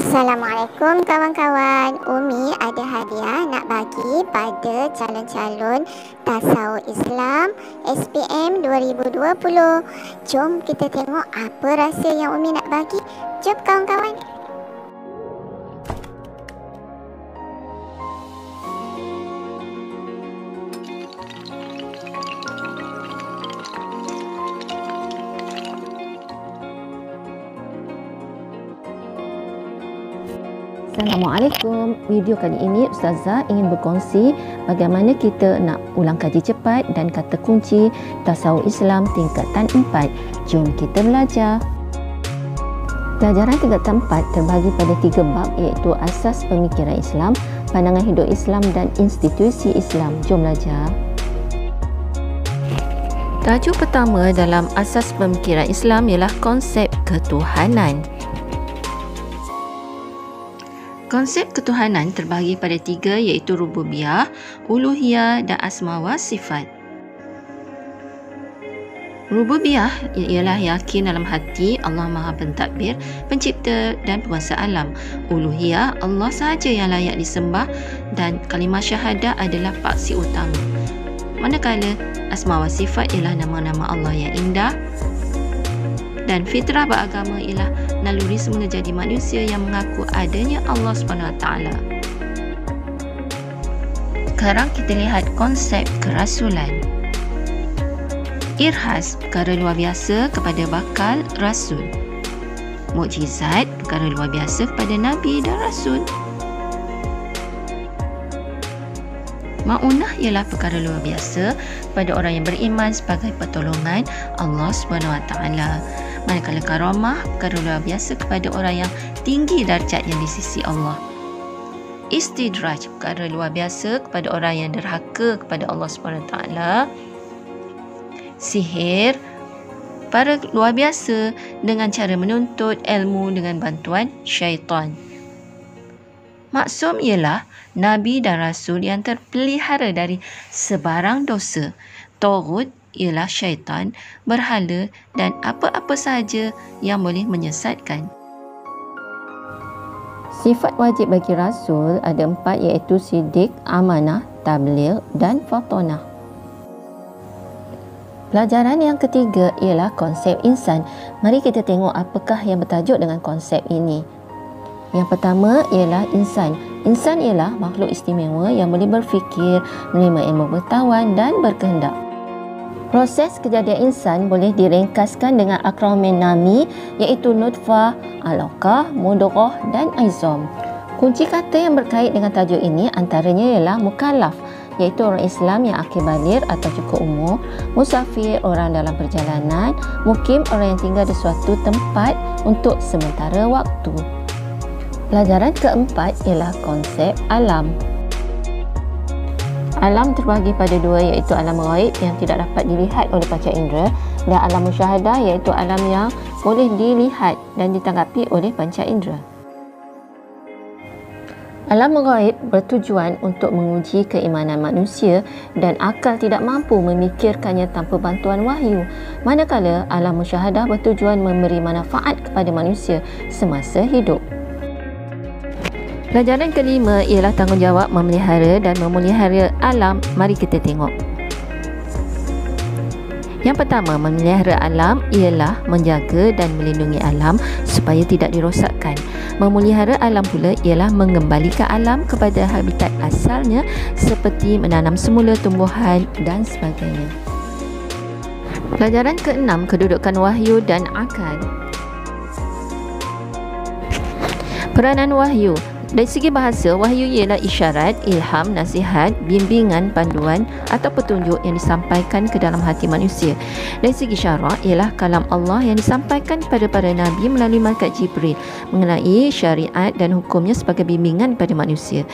Assalamualaikum kawan-kawan. Umi ada hadiah nak bagi pada calon-calon Tasawuf Islam SPM 2020. Jom kita tengok apa rahsia yang Umi nak bagi. Jom kawan-kawan. Assalamualaikum. Video kali ini Ustazah ingin berkongsi bagaimana kita nak ulang kaji cepat dan kata kunci Tasawuf Islam tingkatan 4. Jom kita belajar. Pelajaran tingkatan 4 terbagi pada 3 bab, iaitu asas pemikiran Islam, pandangan hidup Islam dan institusi Islam. Jom belajar. Tajuk pertama dalam asas pemikiran Islam ialah konsep ketuhanan. Konsep ketuhanan terbahagi pada 3, iaitu rububiyah, uluhiyah dan asma wa sifat. Rububiyah ialah yakin dalam hati Allah Maha Pentadbir, pencipta dan penguasa alam. Uluhiyah, Allah sahaja yang layak disembah dan kalimah syahadah adalah paksi utama. Manakala asma wa sifat ialah nama-nama Allah yang indah, dan fitrah beragama ialah naluri semula jadi manusia yang mengaku adanya Allah SWT. Sekarang kita lihat konsep kerasulan. Irhas, perkara luar biasa kepada bakal rasul. Mukjizat, perkara luar biasa kepada Nabi dan Rasul. Ma'unah ialah perkara luar biasa kepada orang yang beriman sebagai pertolongan Allah SWT. Manakala karamah, perkara luar biasa kepada orang yang tinggi darjatnya di sisi Allah. Istidraj, perkara luar biasa kepada orang yang derhaka kepada Allah SWT. Sihir, perkara luar biasa dengan cara menuntut ilmu dengan bantuan syaitan. Maksum ialah Nabi dan Rasul yang terpelihara dari sebarang dosa. Taghut ialah syaitan, berhala dan apa-apa sahaja yang boleh menyesatkan. Sifat wajib bagi Rasul ada 4, iaitu siddiq, amanah, tabligh dan fatonah. Pelajaran yang ketiga ialah konsep insan. Mari kita tengok apakah yang bertajuk dengan konsep ini. Yang pertama ialah insan. Insan ialah makhluk istimewa yang boleh berfikir, menerima ilmu pengetahuan dan berkehendak. Proses kejadian insan boleh diringkaskan dengan akronim nami, iaitu nutfah, alaqah, mudghah dan izam. Kunci kata yang berkait dengan tajuk ini antaranya ialah mukallaf, iaitu orang Islam yang akil baligh atau cukup umur, musafir, orang dalam perjalanan, mukim, orang yang tinggal di suatu tempat untuk sementara waktu. Pelajaran keempat ialah konsep alam. Alam terbahagi pada 2, iaitu alam ghaib yang tidak dapat dilihat oleh panca indera dan alam musyahadah, iaitu alam yang boleh dilihat dan ditanggapi oleh panca indera. Alam ghaib bertujuan untuk menguji keimanan manusia dan akal tidak mampu memikirkannya tanpa bantuan wahyu. Manakala alam musyahadah bertujuan memberi manfaat kepada manusia semasa hidup. Pelajaran kelima ialah tanggungjawab memelihara dan memelihara alam. Mari kita tengok. Yang pertama, memelihara alam ialah menjaga dan melindungi alam supaya tidak dirosakkan. Memelihara alam pula ialah mengembalikan alam kepada habitat asalnya seperti menanam semula tumbuhan dan sebagainya. Pelajaran keenam, kedudukan wahyu dan akal. Peranan wahyu. Dari segi bahasa, wahyu ialah isyarat, ilham, nasihat, bimbingan, panduan atau petunjuk yang disampaikan ke dalam hati manusia. Dari segi syarak ialah kalam Allah yang disampaikan kepada para Nabi melalui malaikat Jibril mengenai syariat dan hukumnya sebagai bimbingan kepada manusia.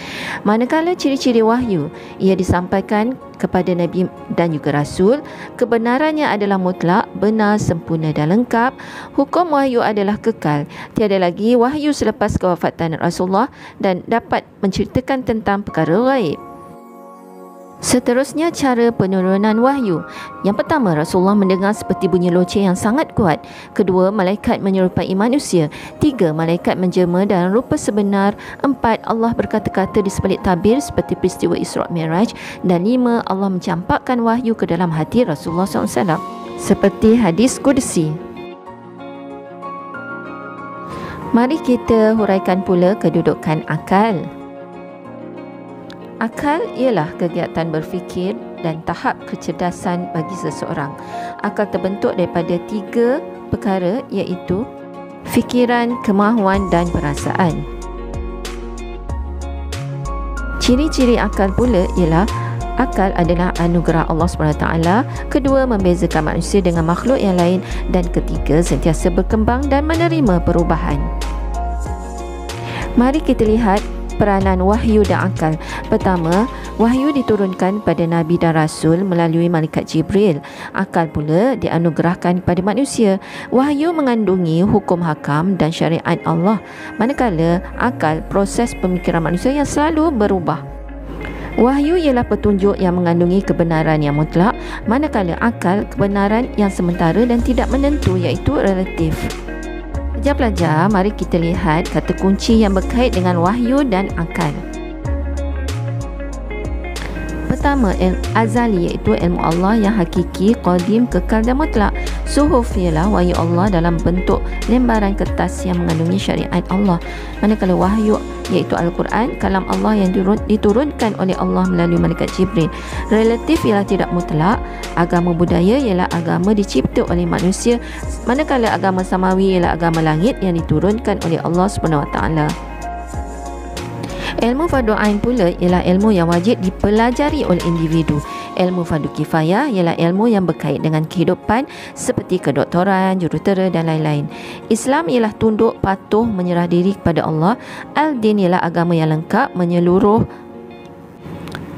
Manakala ciri-ciri wahyu, ia disampaikan kepada Nabi dan juga Rasul, kebenarannya adalah mutlak, benar, sempurna dan lengkap. Hukum wahyu adalah kekal. Tiada lagi wahyu selepas kewafatan Rasulullah dan dapat menceritakan tentang perkara ghaib. Seterusnya, cara penurunan wahyu. Yang pertama, Rasulullah mendengar seperti bunyi loceng yang sangat kuat. Kedua, malaikat menyerupai manusia. Tiga, malaikat menjelma dalam rupa sebenar. Empat, Allah berkata-kata di sebalik tabir seperti peristiwa Isra' Mi'raj. Dan lima, Allah mencampakkan wahyu ke dalam hati Rasulullah SAW seperti hadis Qudsi. Mari kita huraikan pula kedudukan akal. Akal ialah kegiatan berfikir dan tahap kecerdasan bagi seseorang. Akal terbentuk daripada tiga perkara, iaitu fikiran, kemahuan dan perasaan. Ciri-ciri akal pula ialah akal adalah anugerah Allah SWT. Kedua, membezakan manusia dengan makhluk yang lain. Dan ketiga, sentiasa berkembang dan menerima perubahan. Mari kita lihat peranan wahyu dan akal. Pertama, wahyu diturunkan pada Nabi dan Rasul melalui malaikat Jibril. Akal pula dianugerahkan kepada manusia. Wahyu mengandungi hukum hakam dan syariat Allah, manakala akal proses pemikiran manusia yang selalu berubah. Wahyu ialah petunjuk yang mengandungi kebenaran yang mutlak, manakala akal kebenaran yang sementara dan tidak menentu, iaitu relatif. Pelajar-pelajar, mari kita lihat kata kunci yang berkait dengan wahyu dan akal. Pertama, azali, iaitu ilmu Allah yang hakiki, qadim, kekal dan mutlak. Suhuf ialah wahyu Allah dalam bentuk lembaran kertas yang mengandungi syariat Allah. Manakala wahyu iaitu Al-Quran, kalam Allah yang diturunkan oleh Allah melalui malaikat Jibril. Relatif ialah tidak mutlak. Agama budaya ialah agama dicipta oleh manusia, manakala agama samawi ialah agama langit yang diturunkan oleh Allah SWT. Ilmu fardu ain pula ialah ilmu yang wajib dipelajari oleh individu. Ilmu fardu kifayah ialah ilmu yang berkait dengan kehidupan seperti kedoktoran, jurutera dan lain-lain. Islam ialah tunduk, patuh, menyerah diri kepada Allah. Al-Din ialah agama yang lengkap, menyeluruh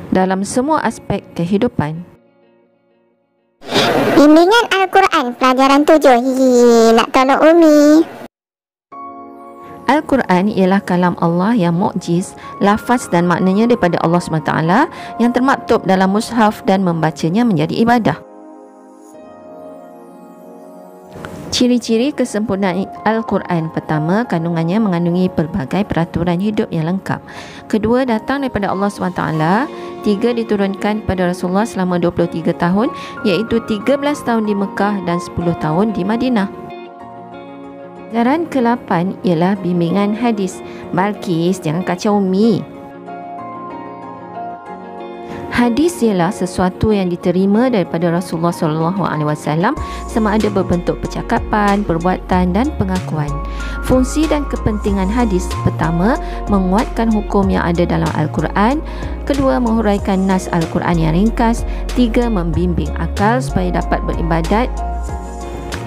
dalam semua aspek kehidupan. Bimbingan Al-Quran pelajaran 7. Nak tolong Umi. Al-Quran ialah kalam Allah yang mukjiz, lafaz dan maknanya daripada Allah SWT yang termaktub dalam mushaf dan membacanya menjadi ibadah. Ciri-ciri kesempurnaan Al-Quran. Pertama, kandungannya mengandungi pelbagai peraturan hidup yang lengkap. Kedua, datang daripada Allah SWT. Tiga, diturunkan pada Rasulullah selama 23 tahun, iaitu 13 tahun di Mekah dan 10 tahun di Madinah. Pelajaran ke-8 ialah bimbingan hadis. Balkis, jangan kacau Umi. Hadis ialah sesuatu yang diterima daripada Rasulullah SAW, sama ada berbentuk percakapan, perbuatan dan pengakuan. Fungsi dan kepentingan hadis. Pertama, menguatkan hukum yang ada dalam Al-Quran. Kedua, menghuraikan nas Al-Quran yang ringkas. Tiga, membimbing akal supaya dapat beribadat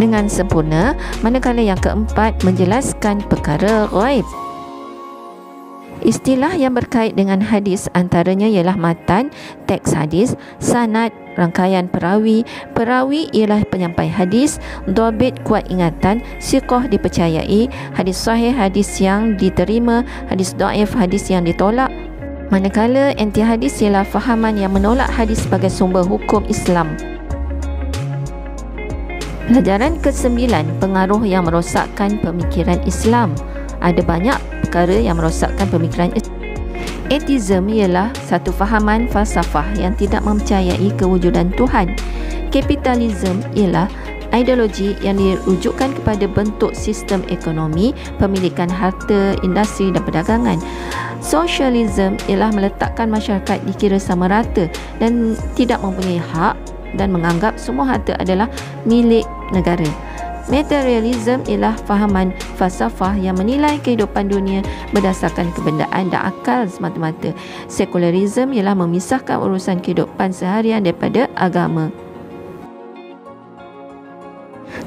dengan sempurna. Manakala yang keempat, menjelaskan perkara ghaib. Istilah yang berkait dengan hadis antaranya ialah matan, teks hadis, sanad, rangkaian perawi. Perawi ialah penyampai hadis, dhabit, kuat ingatan, siqah, dipercayai, hadis sahih, hadis yang diterima, hadis dhaif, hadis yang ditolak. Manakala anti hadis ialah fahaman yang menolak hadis sebagai sumber hukum Islam. Pelajaran ke-9, pengaruh yang merosakkan pemikiran Islam. Ada banyak perkara yang merosakkan pemikiran Islam. Atheism ialah satu fahaman falsafah yang tidak mempercayai kewujudan Tuhan. Kapitalism ialah ideologi yang dirujukkan kepada bentuk sistem ekonomi, pemilikan harta, industri dan perdagangan. Socialism ialah meletakkan masyarakat dikira sama rata dan tidak mempunyai hak dan menganggap semua harta adalah milik negara. Materialism ialah fahaman falsafah yang menilai kehidupan dunia berdasarkan kebendaan dan akal semata-mata. Sekularism ialah memisahkan urusan kehidupan seharian daripada agama.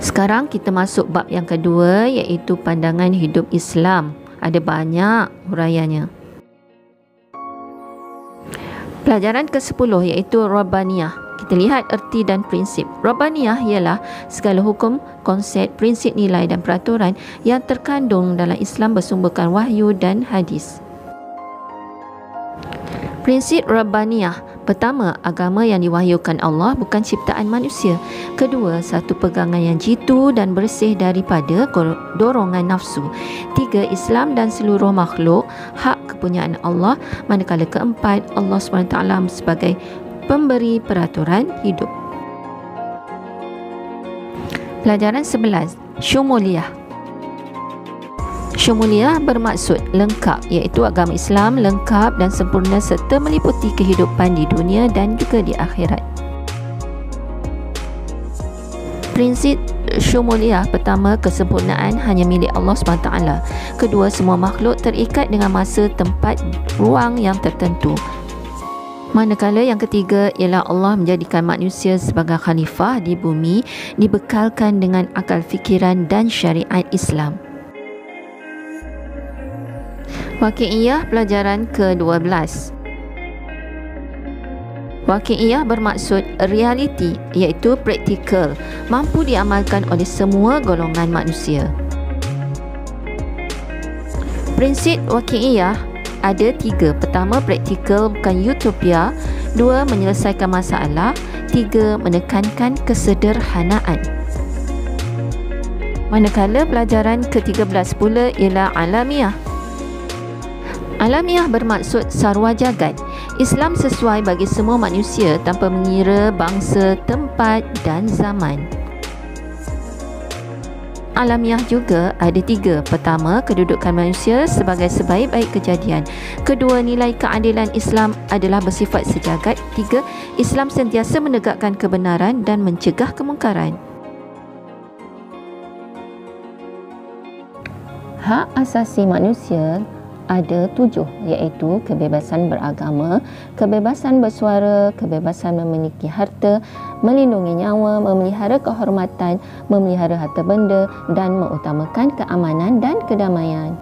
Sekarang kita masuk bab yang kedua, iaitu pandangan hidup Islam. Ada banyak huraiannya. Pelajaran ke-10 iaitu Rabbaniyah. Kita lihat erti dan prinsip. Rabbaniyah ialah segala hukum, konsep, prinsip, nilai dan peraturan yang terkandung dalam Islam bersumberkan wahyu dan hadis. Prinsip Rabbaniyah. Pertama, agama yang diwahyukan Allah bukan ciptaan manusia. Kedua, satu pegangan yang jitu dan bersih daripada dorongan nafsu. Tiga, Islam dan seluruh makhluk hak kepunyaan Allah. Manakala keempat, Allah SWT sebagai pemberi peraturan hidup. Pelajaran 11, Syumuliyah. Syumuliyah bermaksud lengkap, iaitu agama Islam lengkap dan sempurna serta meliputi kehidupan di dunia dan juga di akhirat. Prinsip Syumuliyah: pertama, kesempurnaan hanya milik Allah SWT. Kedua, semua makhluk terikat dengan masa, tempat, ruang yang tertentu. Manakala yang ketiga ialah Allah menjadikan manusia sebagai khalifah di bumi, dibekalkan dengan akal fikiran dan syariat Islam. Waqi'iyah, pelajaran ke-12. Waqi'iyah bermaksud realiti, iaitu praktikal, mampu diamalkan oleh semua golongan manusia. Prinsip waqi'iyah ada 3. Pertama, praktikal bukan utopia. 2, menyelesaikan masalah. 3, menekankan kesederhanaan. Manakala pelajaran ke-13 pula ialah alamiah. Alamiah bermaksud sarwa jagat. Islam sesuai bagi semua manusia tanpa mengira bangsa, tempat dan zaman. Alamiah juga ada 3. Pertama, kedudukan manusia sebagai sebaik-baik kejadian. Kedua, nilai keadilan Islam adalah bersifat sejagat. 3, Islam sentiasa menegakkan kebenaran dan mencegah kemungkaran. Hak asasi manusia ada 7, iaitu kebebasan beragama, kebebasan bersuara, kebebasan memiliki harta, melindungi nyawa, memelihara kehormatan, memelihara harta benda dan mengutamakan keamanan dan kedamaian.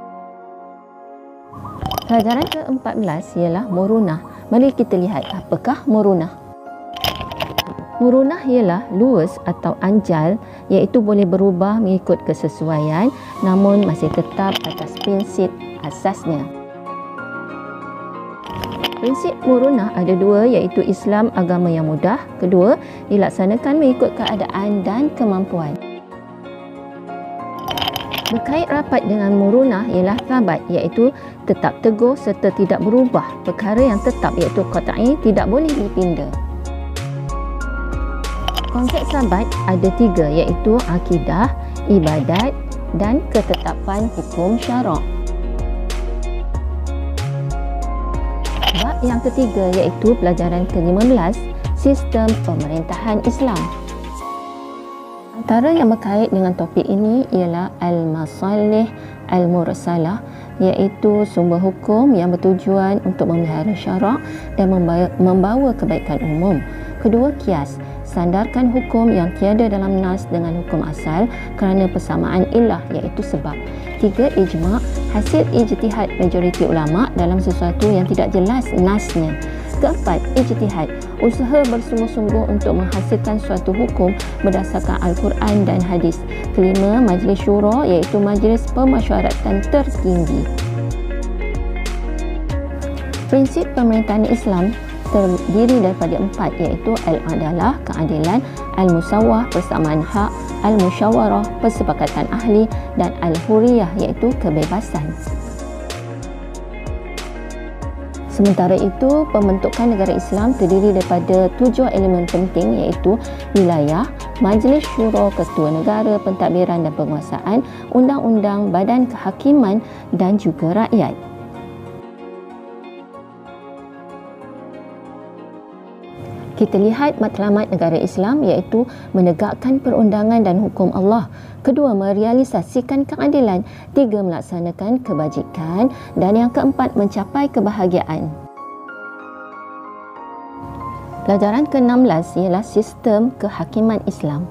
Pelajaran ke-14 ialah murunah. Mari kita lihat apakah murunah. Murunah ialah luas atau anjal, iaitu boleh berubah mengikut kesesuaian namun masih tetap atas prinsip asasnya. Prinsip murunah ada 2, iaitu Islam agama yang mudah. Kedua, dilaksanakan mengikut keadaan dan kemampuan. Berkait rapat dengan murunah ialah thabat, iaitu tetap teguh serta tidak berubah. Perkara yang tetap iaitu qat'i tidak boleh dipinda. Konsep sabat ada 3, iaitu akidah, ibadat dan ketetapan hukum syarak. Bab yang ketiga iaitu pelajaran ke-15, sistem pemerintahan Islam. Antara yang berkait dengan topik ini ialah al-masalih al-mursalah, iaitu sumber hukum yang bertujuan untuk memelihara syarak dan membawa kebaikan umum. Kedua, kias, sandarkan hukum yang tiada dalam nas dengan hukum asal kerana persamaan ilah, iaitu sebab. 3, ijma', hasil ijtihad majoriti ulama' dalam sesuatu yang tidak jelas nasnya. Keempat, ijtihad, usaha bersungguh-sungguh untuk menghasilkan suatu hukum berdasarkan Al-Quran dan hadis. Kelima, majlis syura, iaitu majlis pemesyuaratan tertinggi. Prinsip pemerintahan Islam terdiri daripada 4, iaitu al-adalah, keadilan, al-musawwah, persamaan hak, al-musyawarah, persepakatan ahli dan al-huriyah, iaitu kebebasan. Sementara itu, pembentukan negara Islam terdiri daripada 7 elemen penting, iaitu wilayah, majlis syura, ketua negara, pentadbiran dan penguasaan, undang-undang, badan kehakiman dan juga rakyat. Kita lihat matlamat negara Islam, iaitu menegakkan perundangan dan hukum Allah. Kedua, merealisasikan keadilan. 3, melaksanakan kebajikan. Dan yang keempat, mencapai kebahagiaan. Pelajaran ke-16 ialah sistem kehakiman Islam.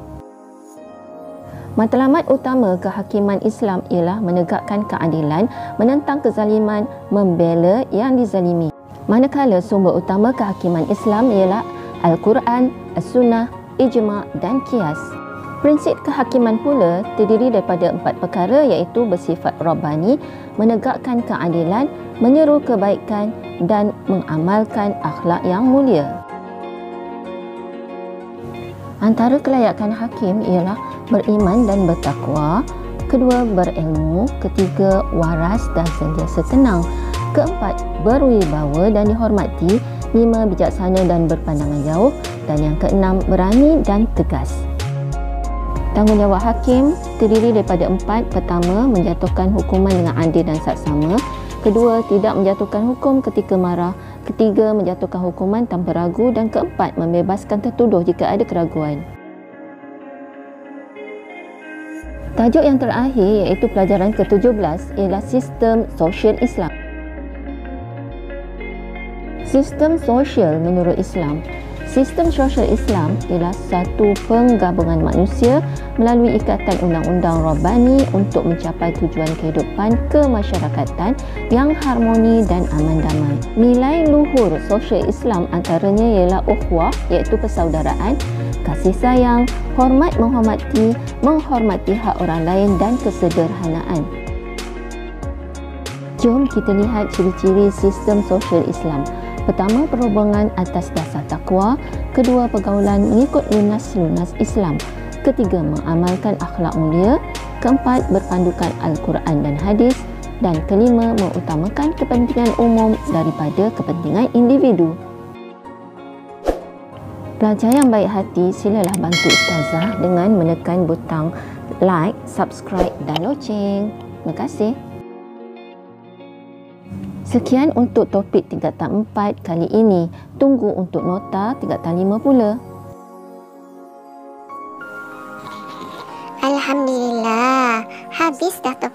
Matlamat utama kehakiman Islam ialah menegakkan keadilan, menentang kezaliman, membela yang dizalimi. Manakala sumber utama kehakiman Islam ialah Al-Quran, As-Sunnah, Ijma' dan Qiyas. Prinsip kehakiman pula terdiri daripada 4 perkara iaitu bersifat Rabbani, menegakkan keadilan, menyeru kebaikan dan mengamalkan akhlak yang mulia. Antara kelayakan hakim ialah beriman dan bertakwa, kedua berilmu, ketiga waras dan sentiasa tenang, keempat berwibawa dan dihormati, lima bijaksana dan berpandangan jauh, dan yang keenam berani dan tegas. Tanggungjawab hakim terdiri daripada 4. Pertama, menjatuhkan hukuman dengan adil dan saksama. Kedua, tidak menjatuhkan hukum ketika marah. Ketiga, menjatuhkan hukuman tanpa ragu. Dan keempat, membebaskan tertuduh jika ada keraguan. Tajuk yang terakhir iaitu pelajaran ke-17 ialah sistem sosial Islam. Sistem sosial menurut Islam. Sistem sosial Islam ialah satu penggabungan manusia melalui ikatan undang-undang Rabbani untuk mencapai tujuan kehidupan kemasyarakatan yang harmoni dan aman damai. Nilai luhur sosial Islam antaranya ialah ukhuwah iaitu persaudaraan, kasih sayang, menghormati hak orang lain dan kesederhanaan. Jom kita lihat ciri-ciri sistem sosial Islam. Pertama, perhubungan atas dasar takwa. Kedua, pergaulan mengikut lunas-lunas Islam. Ketiga, mengamalkan akhlak mulia. Keempat, berpandukan Al-Quran dan hadis. Dan kelima, mengutamakan kepentingan umum daripada kepentingan individu. Pelajar yang baik hati, silalah bantu Ustazah dengan menekan butang like, subscribe dan loceng. Terima kasih. Sekian untuk topik tingkatan 4 kali ini. Tunggu untuk nota tingkatan 5 pula. Alhamdulillah, habis dah topik